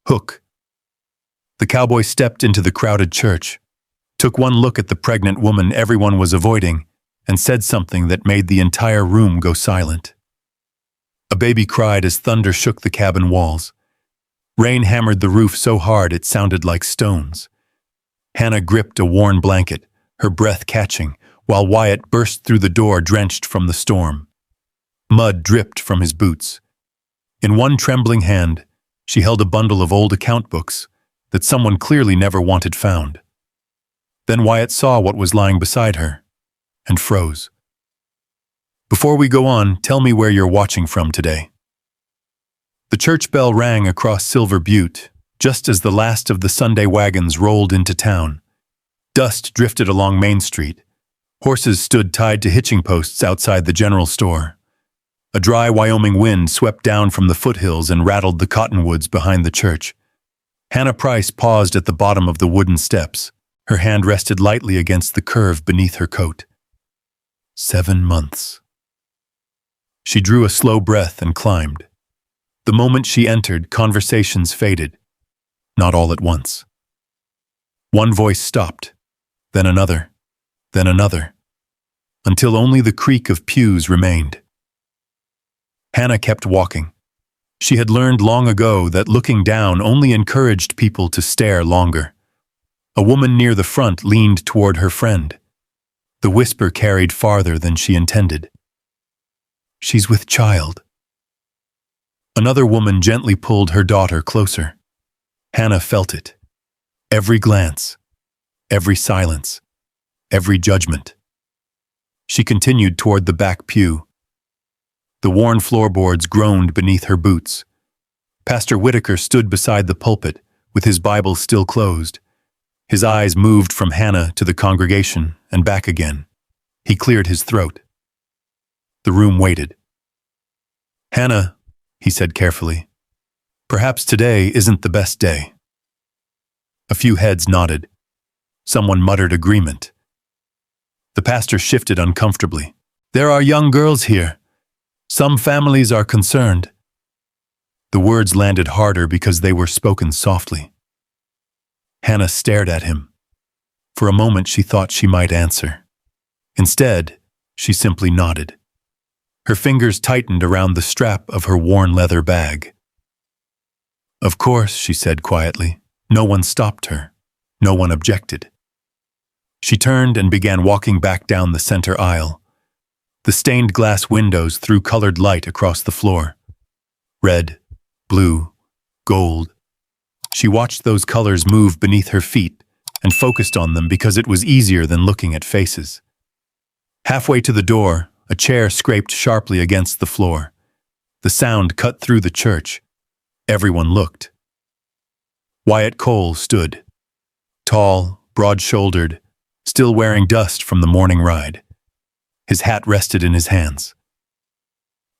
Hook. The cowboy stepped into the crowded church, took one look at the pregnant woman everyone was avoiding, and said something that made the entire room go silent. A baby cried as thunder shook the cabin walls. Rain hammered the roof so hard it sounded like stones. Hannah gripped a worn blanket, her breath catching, while Wyatt burst through the door drenched from the storm. Mud dripped from his boots. In one trembling hand, she held a bundle of old account books that someone clearly never wanted found. Then Wyatt saw what was lying beside her, and froze. "Before we go on, tell me where you're watching from today." The church bell rang across Silver Butte, just as the last of the Sunday wagons rolled into town. Dust drifted along Main Street. Horses stood tied to hitching posts outside the general store. A dry Wyoming wind swept down from the foothills and rattled the cottonwoods behind the church. Hannah Price paused at the bottom of the wooden steps. Her hand rested lightly against the curve beneath her coat. 7 months. She drew a slow breath and climbed. The moment she entered, conversations faded. Not all at once. One voice stopped, then another, until only the creak of pews remained. Hannah kept walking. She had learned long ago that looking down only encouraged people to stare longer. A woman near the front leaned toward her friend. The whisper carried farther than she intended. "She's with child." Another woman gently pulled her daughter closer. Hannah felt it. Every glance, every silence, every judgment. She continued toward the back pew. The worn floorboards groaned beneath her boots. Pastor Whitaker stood beside the pulpit, with his Bible still closed. His eyes moved from Hannah to the congregation and back again. He cleared his throat. The room waited. "Hannah," he said carefully, "perhaps today isn't the best day." A few heads nodded. Someone muttered agreement. The pastor shifted uncomfortably. "There are young girls here. Some families are concerned." The words landed harder because they were spoken softly. Hannah stared at him. For a moment she thought she might answer. Instead, she simply nodded. Her fingers tightened around the strap of her worn leather bag. "Of course," she said quietly. No one stopped her. No one objected. She turned and began walking back down the center aisle. The stained glass windows threw colored light across the floor. Red, blue, gold. She watched those colors move beneath her feet and focused on them because it was easier than looking at faces. Halfway to the door, a chair scraped sharply against the floor. The sound cut through the church. Everyone looked. Wyatt Cole stood. Tall, broad-shouldered, still wearing dust from the morning ride. His hat rested in his hands.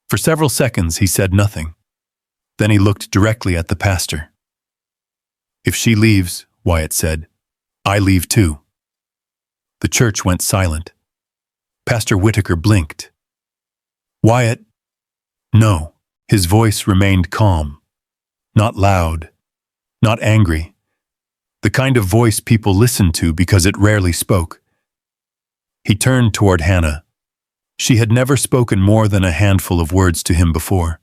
For several seconds he said nothing. Then he looked directly at the pastor. "If she leaves," Wyatt said, "I leave too." The church went silent. Pastor Whitaker blinked. "Wyatt?" "No." His voice remained calm. Not loud, not angry. The kind of voice people listened to because it rarely spoke. He turned toward Hannah. She had never spoken more than a handful of words to him before.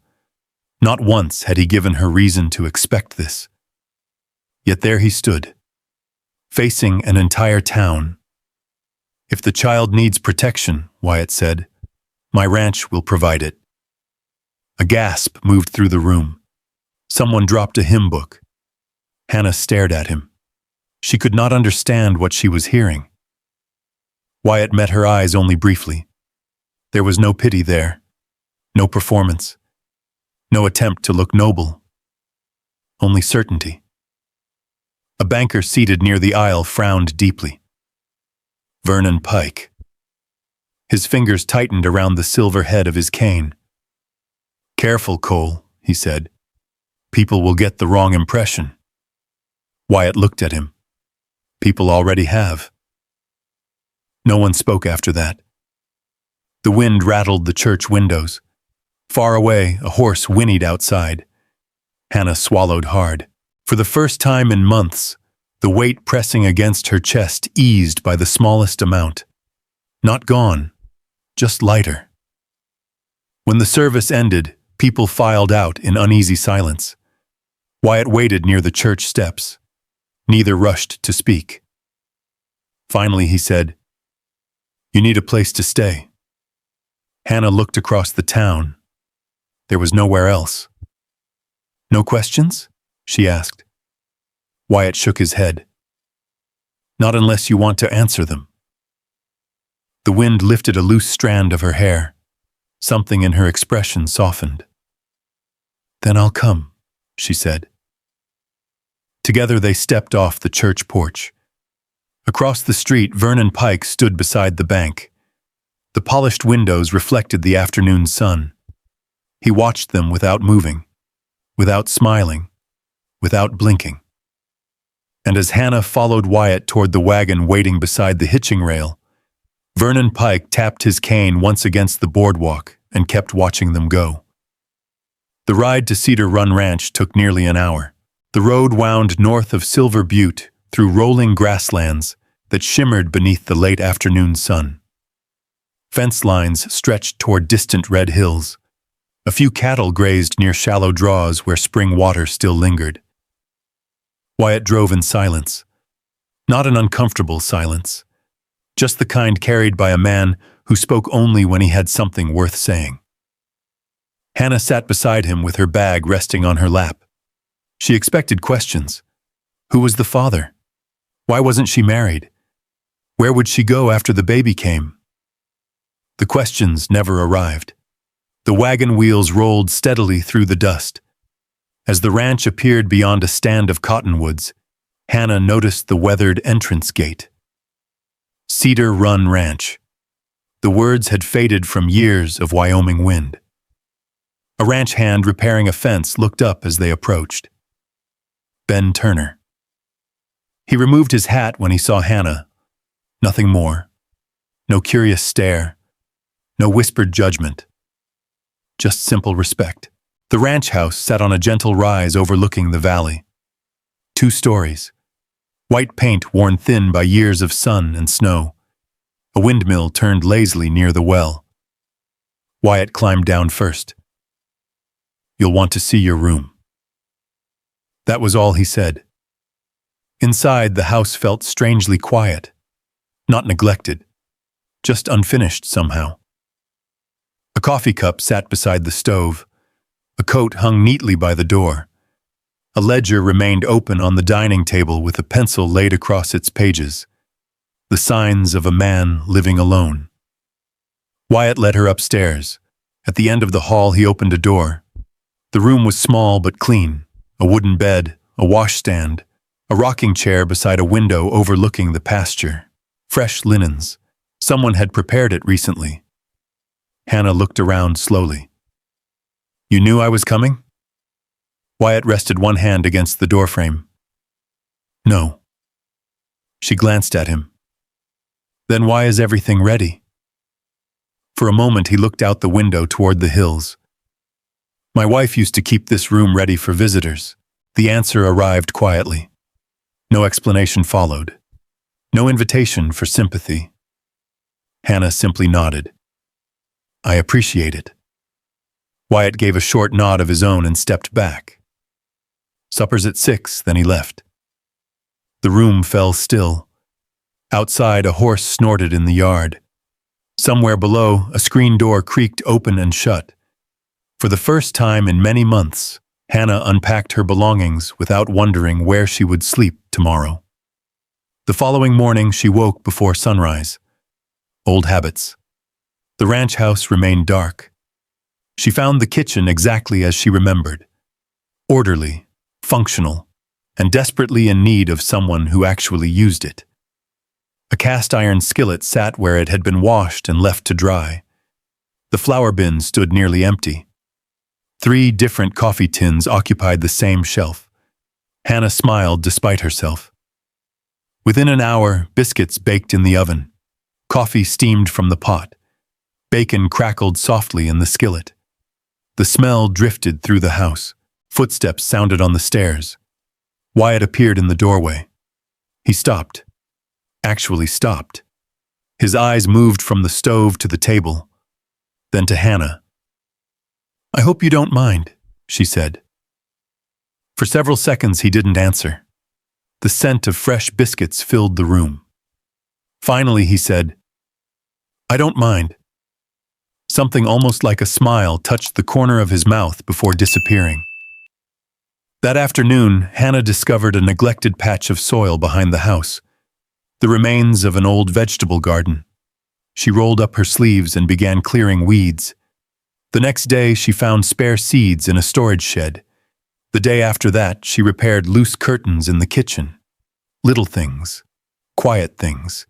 Not once had he given her reason to expect this. Yet there he stood, facing an entire town. "If the child needs protection," Wyatt said, "my ranch will provide it." A gasp moved through the room. Someone dropped a hymn book. Hannah stared at him. She could not understand what she was hearing. Wyatt met her eyes only briefly. There was no pity there, no performance, no attempt to look noble. Only certainty. A banker seated near the aisle frowned deeply. Vernon Pike. His fingers tightened around the silver head of his cane. "Careful, Cole," he said. "People will get the wrong impression." Wyatt looked at him. "People already have." No one spoke after that. The wind rattled the church windows. Far away, a horse whinnied outside. Hannah swallowed hard. For the first time in months, the weight pressing against her chest eased by the smallest amount. Not gone, just lighter. When the service ended, people filed out in uneasy silence. Wyatt waited near the church steps. Neither rushed to speak. Finally, he said, "You need a place to stay." Hannah looked across the town. There was nowhere else. "No questions?" she asked. Wyatt shook his head. "Not unless you want to answer them." The wind lifted a loose strand of her hair. Something in her expression softened. "Then I'll come," she said. Together they stepped off the church porch. Across the street, Vernon Pike stood beside the bank. The polished windows reflected the afternoon sun. He watched them without moving, without smiling, without blinking. And as Hannah followed Wyatt toward the wagon waiting beside the hitching rail, Vernon Pike tapped his cane once against the boardwalk and kept watching them go. The ride to Cedar Run Ranch took nearly an hour. The road wound north of Silver Butte through rolling grasslands that shimmered beneath the late afternoon sun. Fence lines stretched toward distant red hills. A few cattle grazed near shallow draws where spring water still lingered. Wyatt drove in silence. Not an uncomfortable silence, just the kind carried by a man who spoke only when he had something worth saying. Hannah sat beside him with her bag resting on her lap. She expected questions. Who was the father? Why wasn't she married? Where would she go after the baby came? The questions never arrived. The wagon wheels rolled steadily through the dust. As the ranch appeared beyond a stand of cottonwoods, Hannah noticed the weathered entrance gate. Cedar Run Ranch. The words had faded from years of Wyoming wind. A ranch hand repairing a fence looked up as they approached. Ben Turner. He removed his hat when he saw Hannah. Nothing more. No curious stare. No whispered judgment. Just simple respect. The ranch house sat on a gentle rise overlooking the valley. 2 stories. White paint worn thin by years of sun and snow. A windmill turned lazily near the well. Wyatt climbed down first. "You'll want to see your room." That was all he said. Inside, the house felt strangely quiet. Not neglected. Just unfinished somehow. A coffee cup sat beside the stove. A coat hung neatly by the door. A ledger remained open on the dining table with a pencil laid across its pages. The signs of a man living alone. Wyatt led her upstairs. At the end of the hall, he opened a door. The room was small but clean. A wooden bed, a washstand, a rocking chair beside a window overlooking the pasture. Fresh linens. Someone had prepared it recently. Hannah looked around slowly. "You knew I was coming?" Wyatt rested one hand against the doorframe. "No." She glanced at him. "Then why is everything ready?" For a moment he looked out the window toward the hills. "My wife used to keep this room ready for visitors." The answer arrived quietly. No explanation followed. No invitation for sympathy. Hannah simply nodded. "I appreciate it." Wyatt gave a short nod of his own and stepped back. "Supper's at 6, then he left." The room fell still. Outside, a horse snorted in the yard. Somewhere below, a screen door creaked open and shut. For the first time in many months, Hannah unpacked her belongings without wondering where she would sleep tomorrow. The following morning, she woke before sunrise. Old habits. The ranch house remained dark. She found the kitchen exactly as she remembered. Orderly, functional, and desperately in need of someone who actually used it. A cast-iron skillet sat where it had been washed and left to dry. The flour bin stood nearly empty. 3 different coffee tins occupied the same shelf. Hannah smiled despite herself. Within an hour, biscuits baked in the oven. Coffee steamed from the pot. Bacon crackled softly in the skillet. The smell drifted through the house. Footsteps sounded on the stairs. Wyatt appeared in the doorway. He stopped. Actually stopped. His eyes moved from the stove to the table, then to Hannah. "I hope you don't mind," she said. For several seconds he didn't answer. The scent of fresh biscuits filled the room. Finally he said, "I don't mind." Something almost like a smile touched the corner of his mouth before disappearing. That afternoon, Hannah discovered a neglected patch of soil behind the house, the remains of an old vegetable garden. She rolled up her sleeves and began clearing weeds. The next day, she found spare seeds in a storage shed. The day after that, she repaired loose curtains in the kitchen. Little things, quiet things.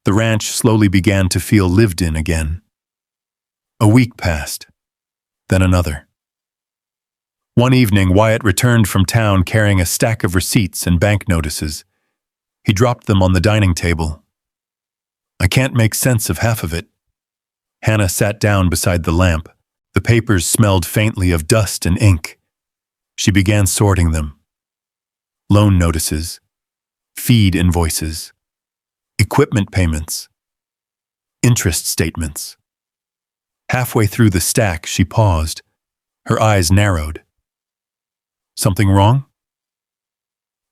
The ranch slowly began to feel lived in again. A week passed, then another. One evening, Wyatt returned from town carrying a stack of receipts and bank notices. He dropped them on the dining table. "I can't make sense of half of it." Hannah sat down beside the lamp. The papers smelled faintly of dust and ink. She began sorting them. Loan notices, feed invoices, equipment payments, interest statements. Halfway through the stack, she paused. Her eyes narrowed. "Something wrong?"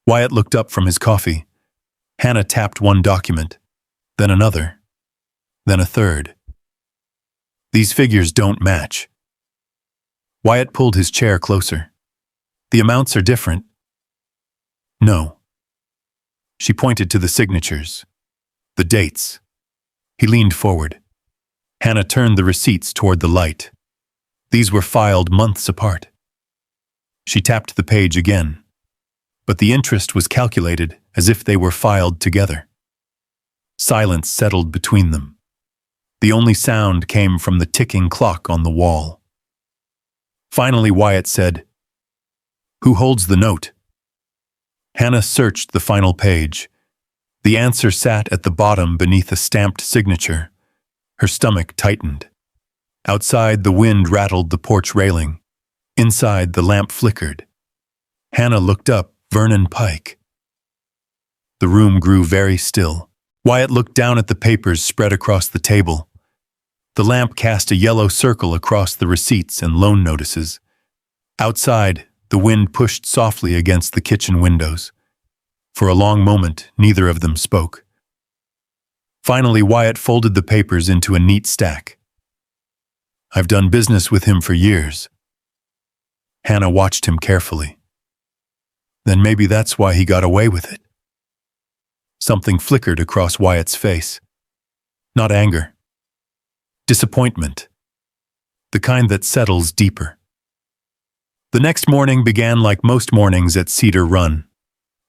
Wyatt looked up from his coffee. Hannah tapped one document, then another, then a third. "These figures don't match." Wyatt pulled his chair closer. "The amounts are different." "No." She pointed to the signatures, the dates. He leaned forward. Hannah turned the receipts toward the light. These were filed months apart. She tapped the page again, but the interest was calculated as if they were filed together. Silence settled between them. The only sound came from the ticking clock on the wall. Finally, Wyatt said, "Who holds the note?" Hannah searched the final page. The answer sat at the bottom beneath a stamped signature. Her stomach tightened. Outside, the wind rattled the porch railing. Inside, the lamp flickered. Hannah looked up. Vernon Pike. The room grew very still. Wyatt looked down at the papers spread across the table. The lamp cast a yellow circle across the receipts and loan notices. Outside, the wind pushed softly against the kitchen windows. For a long moment, neither of them spoke. Finally, Wyatt folded the papers into a neat stack. "I've done business with him for years." Hannah watched him carefully. "Then maybe that's why he got away with it." Something flickered across Wyatt's face. Not anger. Disappointment. The kind that settles deeper. The next morning began like most mornings at Cedar Run.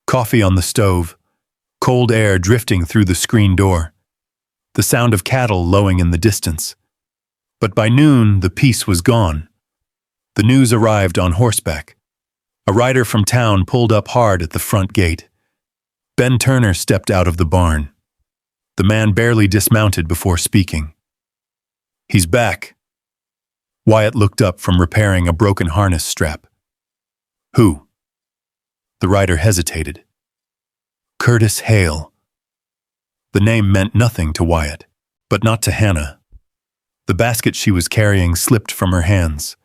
Coffee on the stove, cold air drifting through the screen door, the sound of cattle lowing in the distance. But by noon, the peace was gone. The news arrived on horseback. A rider from town pulled up hard at the front gate. Ben Turner stepped out of the barn. The man barely dismounted before speaking. "He's back." Wyatt looked up from repairing a broken harness strap. "Who?" The rider hesitated. "Curtis Hale." The name meant nothing to Wyatt, but not to Hannah. The basket she was carrying slipped from her hands.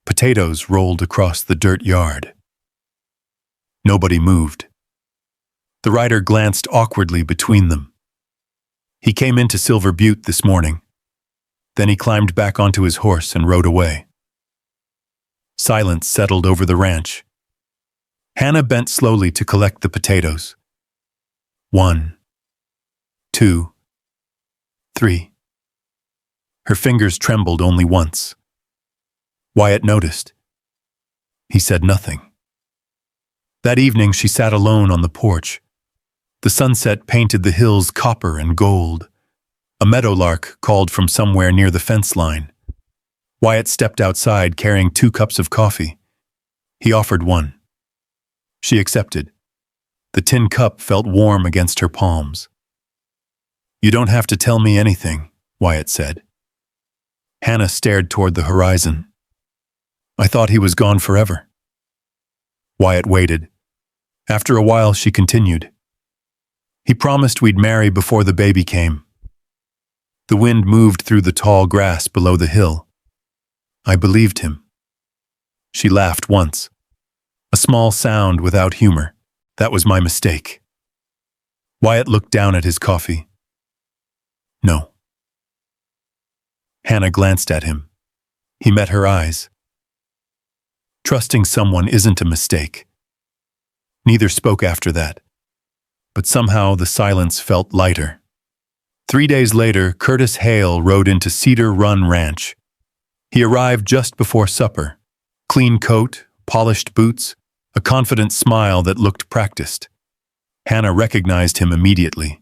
Potatoes rolled across the dirt yard. Nobody moved. The rider glanced awkwardly between them. "He came into Silver Butte this morning." Then he climbed back onto his horse and rode away. Silence settled over the ranch. Hannah bent slowly to collect the potatoes. 1, 2, 3. Her fingers trembled only once. Wyatt noticed. He said nothing. That evening she sat alone on the porch. The sunset painted the hills copper and gold. A meadowlark called from somewhere near the fence line. Wyatt stepped outside carrying 2 cups of coffee. He offered one. She accepted. The tin cup felt warm against her palms. "You don't have to tell me anything," Wyatt said. Hannah stared toward the horizon. "I thought he was gone forever." Wyatt waited. After a while, she continued. He promised we'd marry before the baby came. The wind moved through the tall grass below the hill. I believed him. She laughed once. A small sound without humor. That was my mistake. Wyatt looked down at his coffee. No. Hannah glanced at him. He met her eyes. Trusting someone isn't a mistake. Neither spoke after that. But somehow the silence felt lighter. 3 days later, Curtis Hale rode into Cedar Run Ranch. He arrived just before supper. Clean coat, polished boots, a confident smile that looked practiced. Hannah recognized him immediately.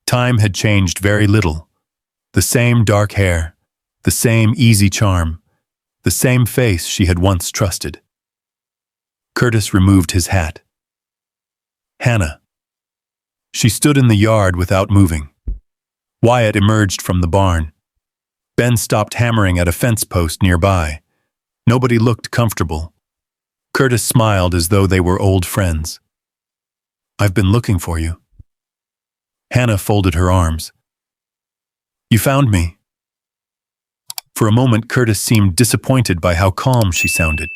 Time had changed very little. The same dark hair, the same easy charm, the same face she had once trusted. Curtis removed his hat. Hannah. She stood in the yard without moving. Wyatt emerged from the barn. Ben stopped hammering at a fence post nearby. Nobody looked comfortable. Curtis smiled as though they were old friends. I've been looking for you. Hannah folded her arms. You found me. For a moment, Curtis seemed disappointed by how calm she sounded.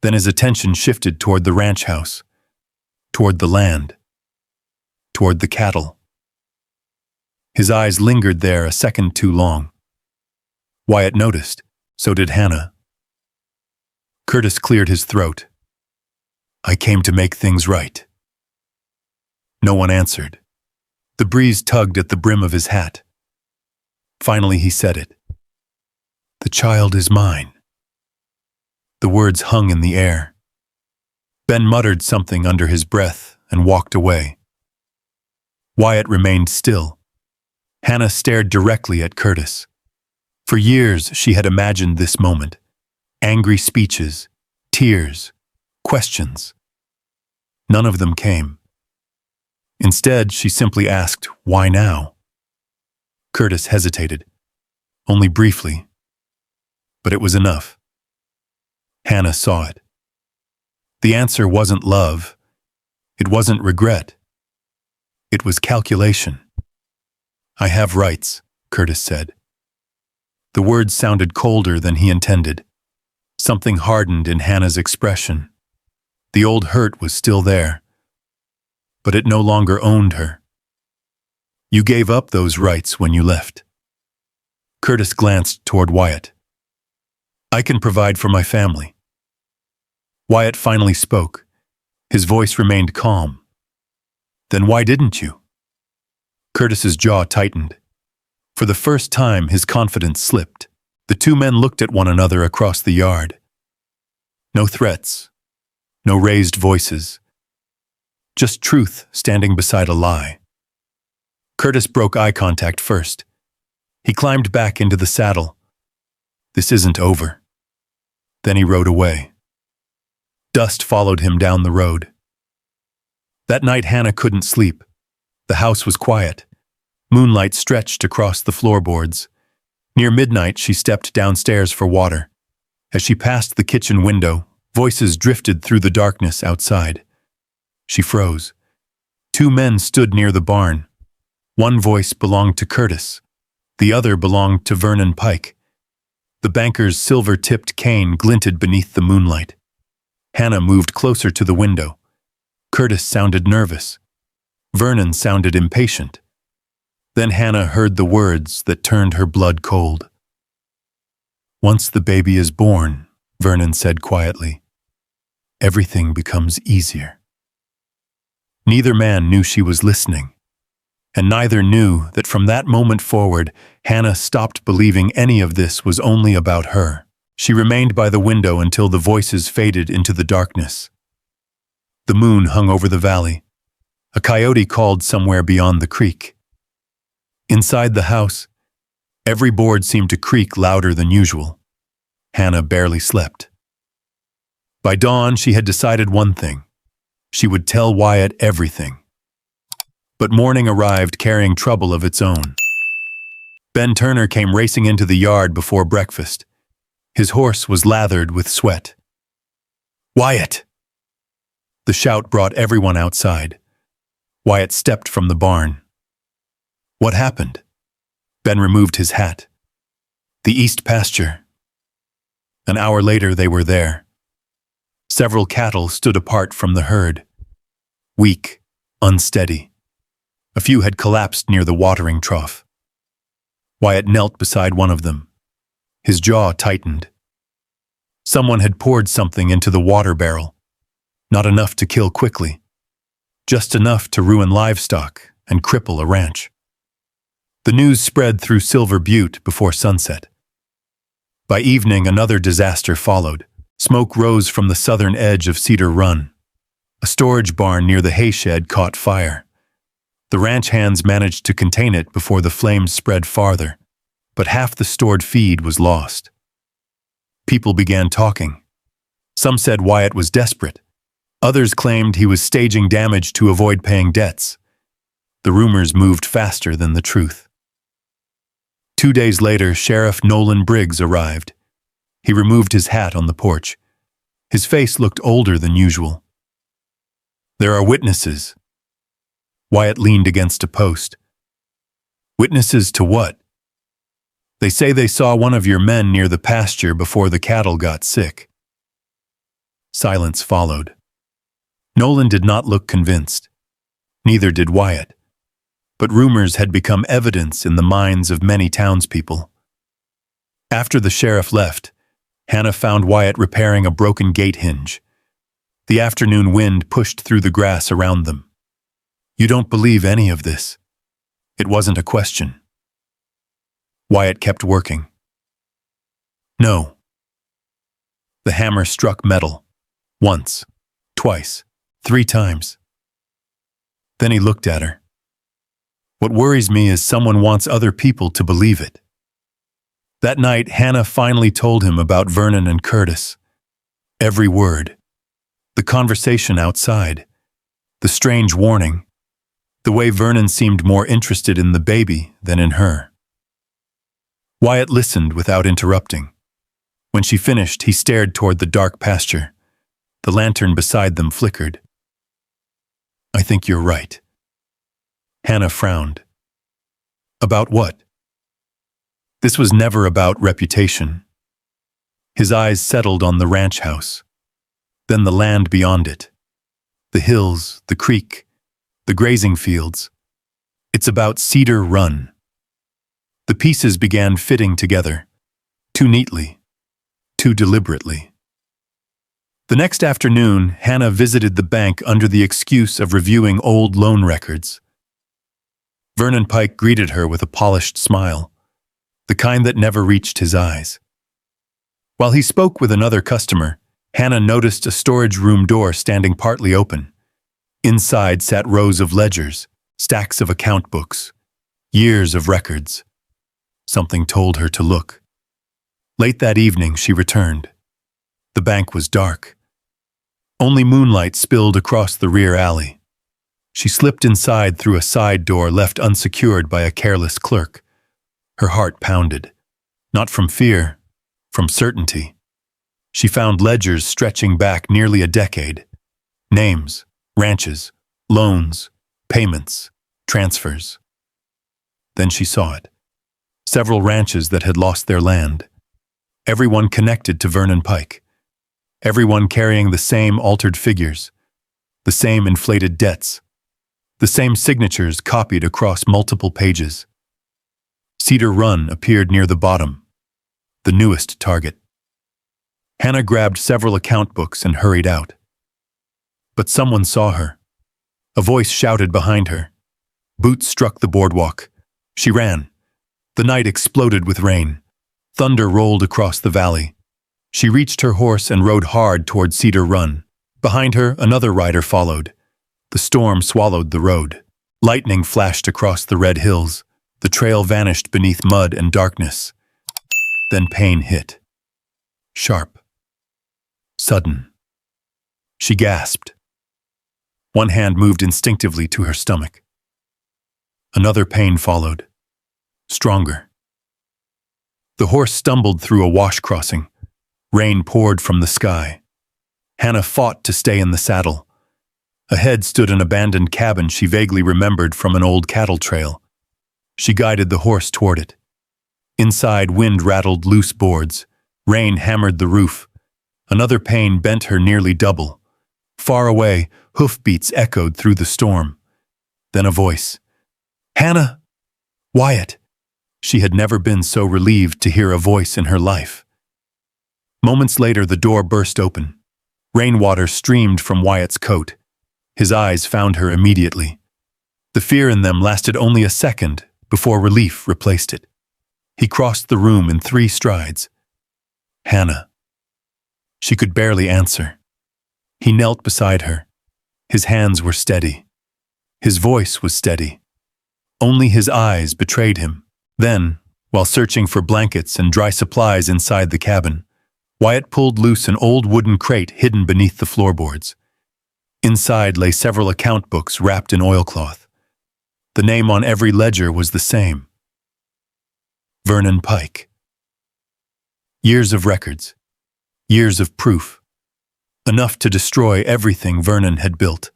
Then his attention shifted toward the ranch house, toward the land, toward the cattle. His eyes lingered there a second too long. Wyatt noticed. So did Hannah. Curtis cleared his throat. I came to make things right. No one answered. The breeze tugged at the brim of his hat. Finally he said it. The child is mine. The words hung in the air. Ben muttered something under his breath and walked away. Wyatt remained still. Hannah stared directly at Curtis. For years she had imagined this moment. Angry speeches, tears, questions. None of them came. Instead, she simply asked, why now? Curtis hesitated, only briefly. But it was enough. Hannah saw it. The answer wasn't love. It wasn't regret. It was calculation. I have rights, Curtis said. The words sounded colder than he intended. Something hardened in Hannah's expression. The old hurt was still there, but it no longer owned her. You gave up those rights when you left. Curtis glanced toward Wyatt. I can provide for my family. Wyatt finally spoke. His voice remained calm. Then why didn't you? Curtis's jaw tightened. For the first time, his confidence slipped. The two men looked at one another across the yard. No threats, no raised voices. Just truth standing beside a lie. Curtis broke eye contact first. He climbed back into the saddle. This isn't over. Then he rode away. Dust followed him down the road. That night Hannah couldn't sleep. The house was quiet. Moonlight stretched across the floorboards. Near midnight, she stepped downstairs for water. As she passed the kitchen window, voices drifted through the darkness outside. She froze. Two men stood near the barn. One voice belonged to Curtis. The other belonged to Vernon Pike. The banker's silver-tipped cane glinted beneath the moonlight. Hannah moved closer to the window. Curtis sounded nervous. Vernon sounded impatient. Then Hannah heard the words that turned her blood cold. Once the baby is born, Vernon said quietly, everything becomes easier. Neither man knew she was listening, and neither knew that from that moment forward, Hannah stopped believing any of this was only about her. She remained by the window until the voices faded into the darkness. The moon hung over the valley. A coyote called somewhere beyond the creek. Inside the house, every board seemed to creak louder than usual. Hannah barely slept. By dawn, she had decided one thing. She would tell Wyatt everything. But morning arrived carrying trouble of its own. Ben Turner came racing into the yard before breakfast. His horse was lathered with sweat. Wyatt! The shout brought everyone outside. Wyatt stepped from the barn. What happened? Ben removed his hat. The east pasture. An hour later they were there. Several cattle stood apart from the herd. Weak, unsteady. A few had collapsed near the watering trough. Wyatt knelt beside one of them. His jaw tightened. Someone had poured something into the water barrel. Not enough to kill quickly. Just enough to ruin livestock and cripple a ranch. The news spread through Silver Butte before sunset. By evening, another disaster followed. Smoke rose from the southern edge of Cedar Run. A storage barn near the hay shed caught fire. The ranch hands managed to contain it before the flames spread farther, but half the stored feed was lost. People began talking. Some said Wyatt was desperate. Others claimed he was staging damage to avoid paying debts. The rumors moved faster than the truth. 2 days later, Sheriff Nolan Briggs arrived. He removed his hat on the porch. His face looked older than usual. There are witnesses. Wyatt leaned against a post. Witnesses to what? They say they saw one of your men near the pasture before the cattle got sick. Silence followed. Nolan did not look convinced. Neither did Wyatt. But rumors had become evidence in the minds of many townspeople. After the sheriff left, Hannah found Wyatt repairing a broken gate hinge. The afternoon wind pushed through the grass around them. You don't believe any of this. It wasn't a question. Wyatt kept working. No. The hammer struck metal. Once, twice, 3 times. Then he looked at her. What worries me is someone wants other people to believe it. That night, Hannah finally told him about Vernon and Curtis. Every word. The conversation outside. The strange warning. The way Vernon seemed more interested in the baby than in her. Wyatt listened without interrupting. When she finished, he stared toward the dark pasture. The lantern beside them flickered. I think you're right. Hannah frowned. About what? This was never about reputation. His eyes settled on the ranch house, then the land beyond it, the hills, the creek, the grazing fields. It's about Cedar Run. The pieces began fitting together, too neatly, too deliberately. The next afternoon, Hannah visited the bank under the excuse of reviewing old loan records. Vernon Pike greeted her with a polished smile, the kind that never reached his eyes. While he spoke with another customer, Hannah noticed a storage room door standing partly open. Inside sat rows of ledgers, stacks of account books, years of records. Something told her to look. Late that evening, she returned. The bank was dark. Only moonlight spilled across the rear alley. She slipped inside through a side door left unsecured by a careless clerk. Her heart pounded. Not from fear, from certainty. She found ledgers stretching back nearly a decade. Names, ranches, loans, payments, transfers. Then she saw it. Several ranches that had lost their land. Everyone connected to Vernon Pike. Everyone carrying the same altered figures, the same inflated debts, the same signatures copied across multiple pages. Cedar Run appeared near the bottom, the newest target. Hannah grabbed several account books and hurried out. But someone saw her. A voice shouted behind her. Boots struck the boardwalk. She ran. The night exploded with rain. Thunder rolled across the valley. She reached her horse and rode hard toward Cedar Run. Behind her, another rider followed. The storm swallowed the road. Lightning flashed across the red hills. The trail vanished beneath mud and darkness. Then pain hit. Sharp. Sudden. She gasped. One hand moved instinctively to her stomach. Another pain followed. Stronger. The horse stumbled through a wash crossing. Rain poured from the sky. Hannah fought to stay in the saddle. Ahead stood an abandoned cabin she vaguely remembered from an old cattle trail. She guided the horse toward it. Inside, wind rattled loose boards. Rain hammered the roof. Another pain bent her nearly double. Far away, hoofbeats echoed through the storm. Then a voice. "Hannah!" "Wyatt!" She had never been so relieved to hear a voice in her life. Moments later, the door burst open. Rainwater streamed from Wyatt's coat. His eyes found her immediately. The fear in them lasted only a second before relief replaced it. He crossed the room in 3 strides. "Hannah." She could barely answer. He knelt beside her. His hands were steady. His voice was steady. Only his eyes betrayed him. Then, while searching for blankets and dry supplies inside the cabin, Wyatt pulled loose an old wooden crate hidden beneath the floorboards. Inside lay several account books wrapped in oilcloth. The name on every ledger was the same. Vernon Pike. Years of records. Years of proof. Enough to destroy everything Vernon had built.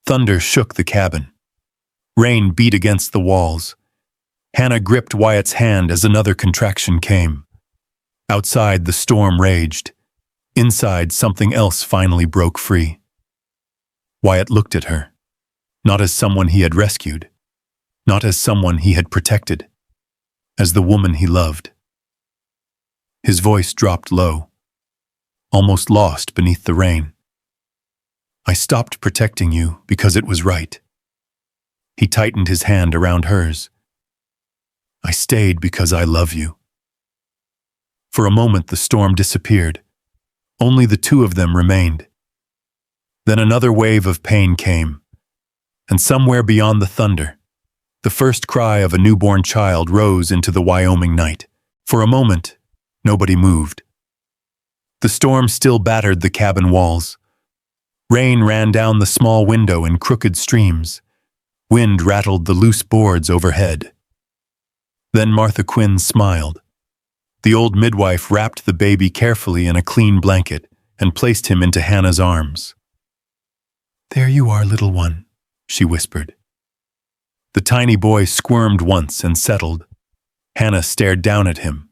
Thunder shook the cabin. Rain beat against the walls. Hannah gripped Wyatt's hand as another contraction came. Outside, the storm raged. Inside, something else finally broke free. Wyatt looked at her, not as someone he had rescued, not as someone he had protected, as the woman he loved. His voice dropped low, almost lost beneath the rain. "I stopped protecting you because it was right." He tightened his hand around hers. "I stayed because I love you." For a moment, the storm disappeared. Only the 2 of them remained. Then another wave of pain came, and somewhere beyond the thunder, the first cry of a newborn child rose into the Wyoming night. For a moment, nobody moved. The storm still battered the cabin walls. Rain ran down the small window in crooked streams. Wind rattled the loose boards overhead. Then Martha Quinn smiled. The old midwife wrapped the baby carefully in a clean blanket and placed him into Hannah's arms. "There you are, little one," she whispered. The tiny boy squirmed once and settled. Hannah stared down at him.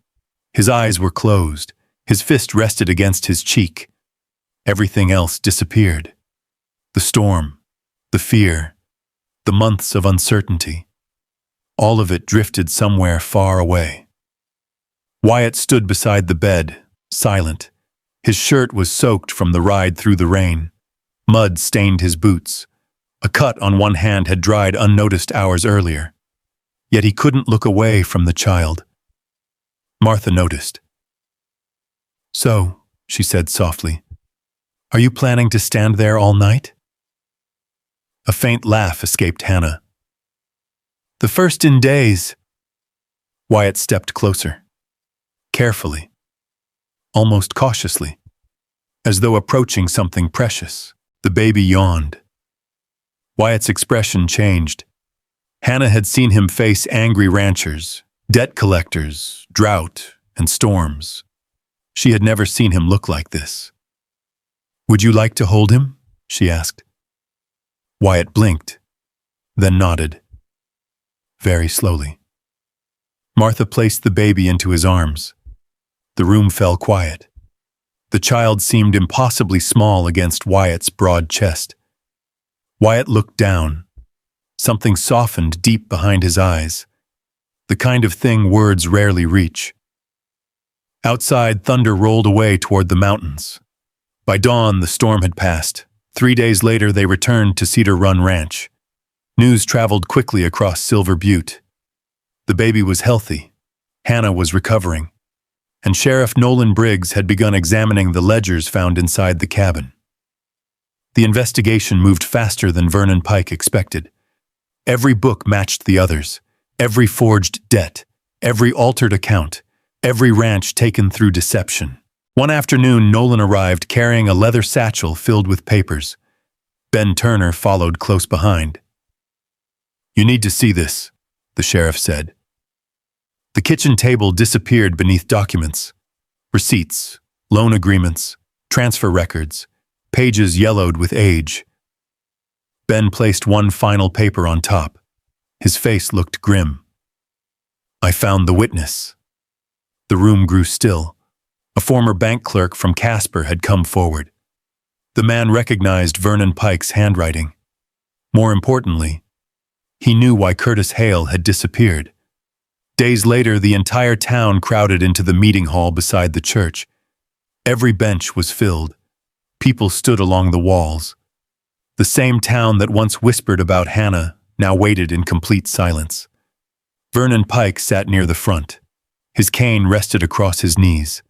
His eyes were closed. His fist rested against his cheek. Everything else disappeared. The storm, the fear, the months of uncertainty. All of it drifted somewhere far away. Wyatt stood beside the bed, silent. His shirt was soaked from the ride through the rain. Mud stained his boots. A cut on one hand had dried unnoticed hours earlier. Yet he couldn't look away from the child. Martha noticed. "So," she said softly, "are you planning to stand there all night?" A faint laugh escaped Hannah. "The first in days." Wyatt stepped closer. Carefully. Almost cautiously. As though approaching something precious. The baby yawned. Wyatt's expression changed. Hannah had seen him face angry ranchers, debt collectors, drought, and storms. She had never seen him look like this. "Would you like to hold him?" she asked. Wyatt blinked, then nodded. Very slowly. Martha placed the baby into his arms. The room fell quiet. The child seemed impossibly small against Wyatt's broad chest. Wyatt looked down. Something softened deep behind his eyes, the kind of thing words rarely reach. Outside, thunder rolled away toward the mountains. By dawn, the storm had passed. 3 days later, they returned to Cedar Run Ranch. News traveled quickly across Silver Butte. The baby was healthy. Hannah was recovering. And Sheriff Nolan Briggs had begun examining the ledgers found inside the cabin. The investigation moved faster than Vernon Pike expected. Every book matched the others, every forged debt, every altered account, every ranch taken through deception. One afternoon, Nolan arrived carrying a leather satchel filled with papers. Ben Turner followed close behind. "You need to see this," the sheriff said. The kitchen table disappeared beneath documents. Receipts, loan agreements, transfer records, pages yellowed with age. Ben placed one final paper on top. His face looked grim. I found the witness. The room grew still. A former bank clerk from Casper had come forward. The man recognized Vernon Pike's handwriting. More importantly, he knew why Curtis Hale had disappeared. Days later, the entire town crowded into the meeting hall beside the church. Every bench was filled. People stood along the walls. The same town that once whispered about Hannah now waited in complete silence. Vernon Pike sat near the front. His cane rested across his knees.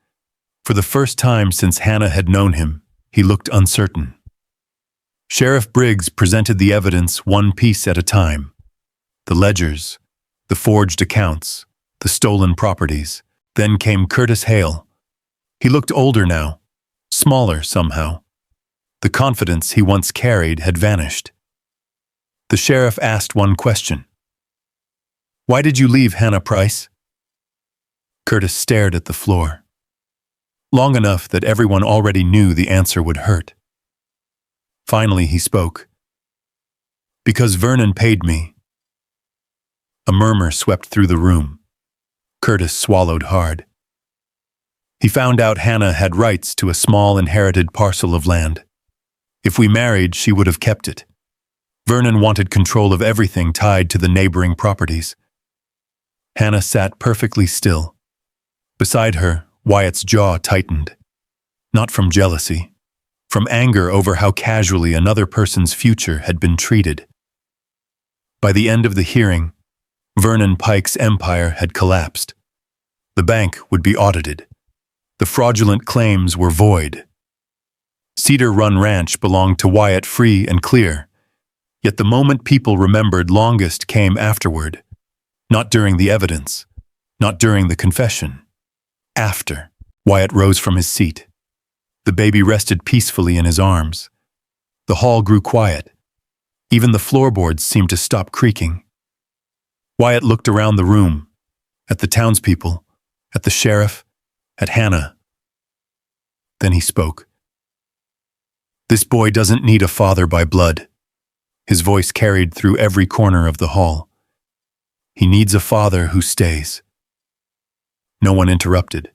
For the first time since Hannah had known him, he looked uncertain. Sheriff Briggs presented the evidence one piece at a time. The ledgers, the forged accounts, the stolen properties. Then came Curtis Hale. He looked older now, smaller somehow. The confidence he once carried had vanished. The sheriff asked one question. Why did you leave Hannah Price? Curtis stared at the floor. Long enough that everyone already knew the answer would hurt. Finally he spoke. Because Vernon paid me. A murmur swept through the room. Curtis swallowed hard. He found out Hannah had rights to a small inherited parcel of land. If we married, she would have kept it. Vernon wanted control of everything tied to the neighboring properties. Hannah sat perfectly still. Beside her, Wyatt's jaw tightened. Not from jealousy, from anger over how casually another person's future had been treated. By the end of the hearing, Vernon Pike's empire had collapsed. The bank would be audited. The fraudulent claims were void. Cedar Run Ranch belonged to Wyatt free and clear. Yet the moment people remembered longest came afterward. Not during the evidence, not during the confession. After. Wyatt rose from his seat. The baby rested peacefully in his arms. The hall grew quiet. Even the floorboards seemed to stop creaking. Wyatt looked around the room, at the townspeople, at the sheriff, at Hannah. Then he spoke. This boy doesn't need a father by blood. His voice carried through every corner of the hall. He needs a father who stays. No one interrupted.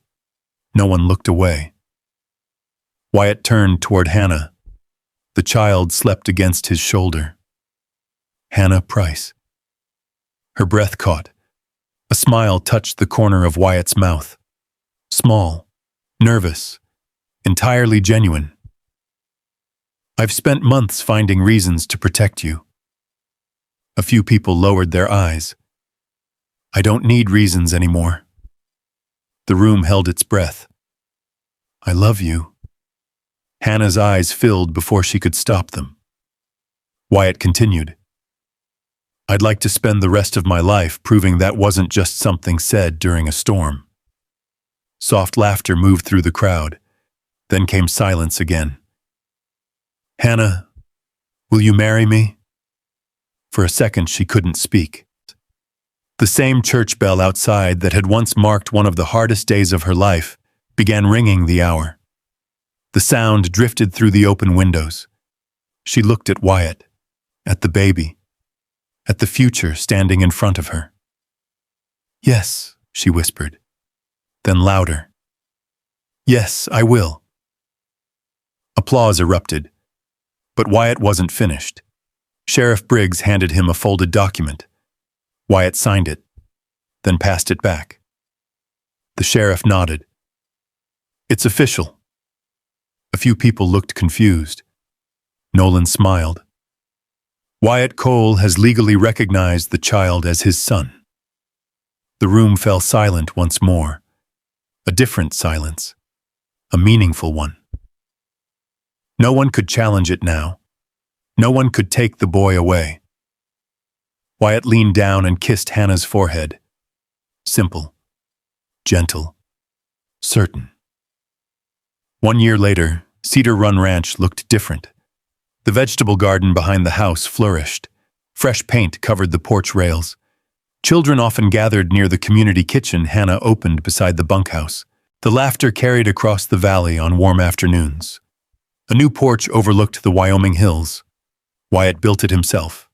No one looked away. Wyatt turned toward Hannah. The child slept against his shoulder. Hannah Price. Her breath caught. A smile touched the corner of Wyatt's mouth. Small, nervous, entirely genuine. I've spent months finding reasons to protect you. A few people lowered their eyes. I don't need reasons anymore. The room held its breath. I love you. Hannah's eyes filled before she could stop them. Wyatt continued. I'd like to spend the rest of my life proving that wasn't just something said during a storm. Soft laughter moved through the crowd. Then came silence again. Hannah, will you marry me? For a second she couldn't speak. The same church bell outside that had once marked one of the hardest days of her life began ringing the hour. The sound drifted through the open windows. She looked at Wyatt, at the baby, at the future standing in front of her. Yes, she whispered. Then louder. Yes, I will. Applause erupted. But Wyatt wasn't finished. Sheriff Briggs handed him a folded document. Wyatt signed it, then passed it back. The sheriff nodded. It's official. A few people looked confused. Nolan smiled. Wyatt Cole has legally recognized the child as his son. The room fell silent once more. A different silence. A meaningful one. No one could challenge it now. No one could take the boy away. Wyatt leaned down and kissed Hannah's forehead. Simple, gentle, certain. 1 year later, Cedar Run Ranch looked different. The vegetable garden behind the house flourished. Fresh paint covered the porch rails. Children often gathered near the community kitchen Hannah opened beside the bunkhouse. The laughter carried across the valley on warm afternoons. A new porch overlooked the Wyoming hills. Wyatt built it himself.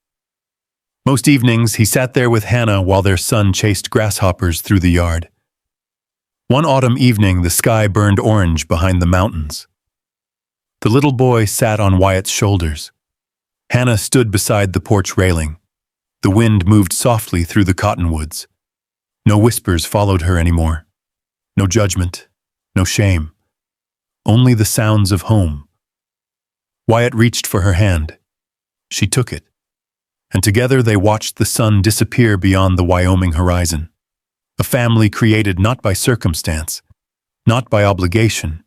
Most evenings, he sat there with Hannah while their son chased grasshoppers through the yard. One autumn evening, the sky burned orange behind the mountains. The little boy sat on Wyatt's shoulders. Hannah stood beside the porch railing. The wind moved softly through the cottonwoods. No whispers followed her anymore. No judgment, no shame. Only the sounds of home. Wyatt reached for her hand. She took it, and together they watched the sun disappear beyond the Wyoming horizon. A family created not by circumstance, not by obligation,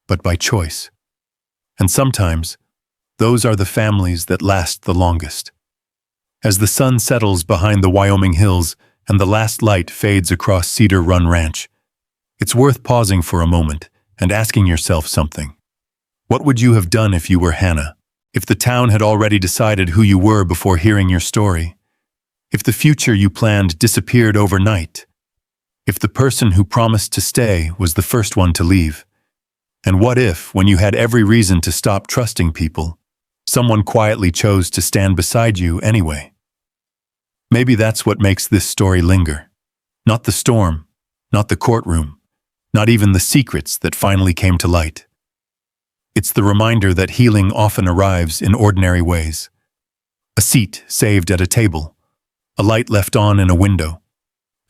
but by choice. And sometimes, those are the families that last the longest. As the sun settles behind the Wyoming hills and the last light fades across Cedar Run Ranch, it's worth pausing for a moment and asking yourself something. What would you have done if you were Hannah? If the town had already decided who you were before hearing your story? If the future you planned disappeared overnight? If the person who promised to stay was the first one to leave? And what if, when you had every reason to stop trusting people, someone quietly chose to stand beside you anyway? Maybe that's what makes this story linger. Not the storm, not the courtroom, not even the secrets that finally came to light. It's the reminder that healing often arrives in ordinary ways. A seat saved at a table, a light left on in a window,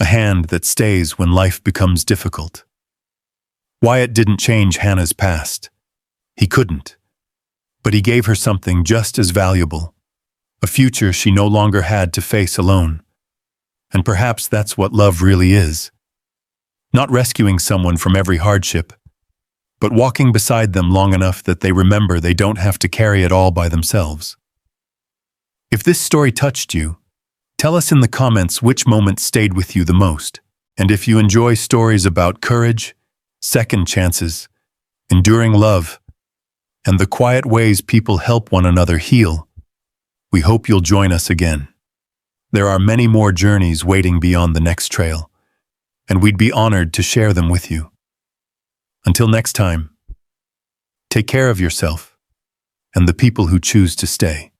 a hand that stays when life becomes difficult. Wyatt didn't change Hannah's past. He couldn't. But he gave her something just as valuable, a future she no longer had to face alone. And perhaps that's what love really is. Not rescuing someone from every hardship, but walking beside them long enough that they remember they don't have to carry it all by themselves. If this story touched you, tell us in the comments which moment stayed with you the most. And if you enjoy stories about courage, second chances, enduring love, and the quiet ways people help one another heal, we hope you'll join us again. There are many more journeys waiting beyond the next trail, and we'd be honored to share them with you. Until next time, take care of yourself and the people who choose to stay.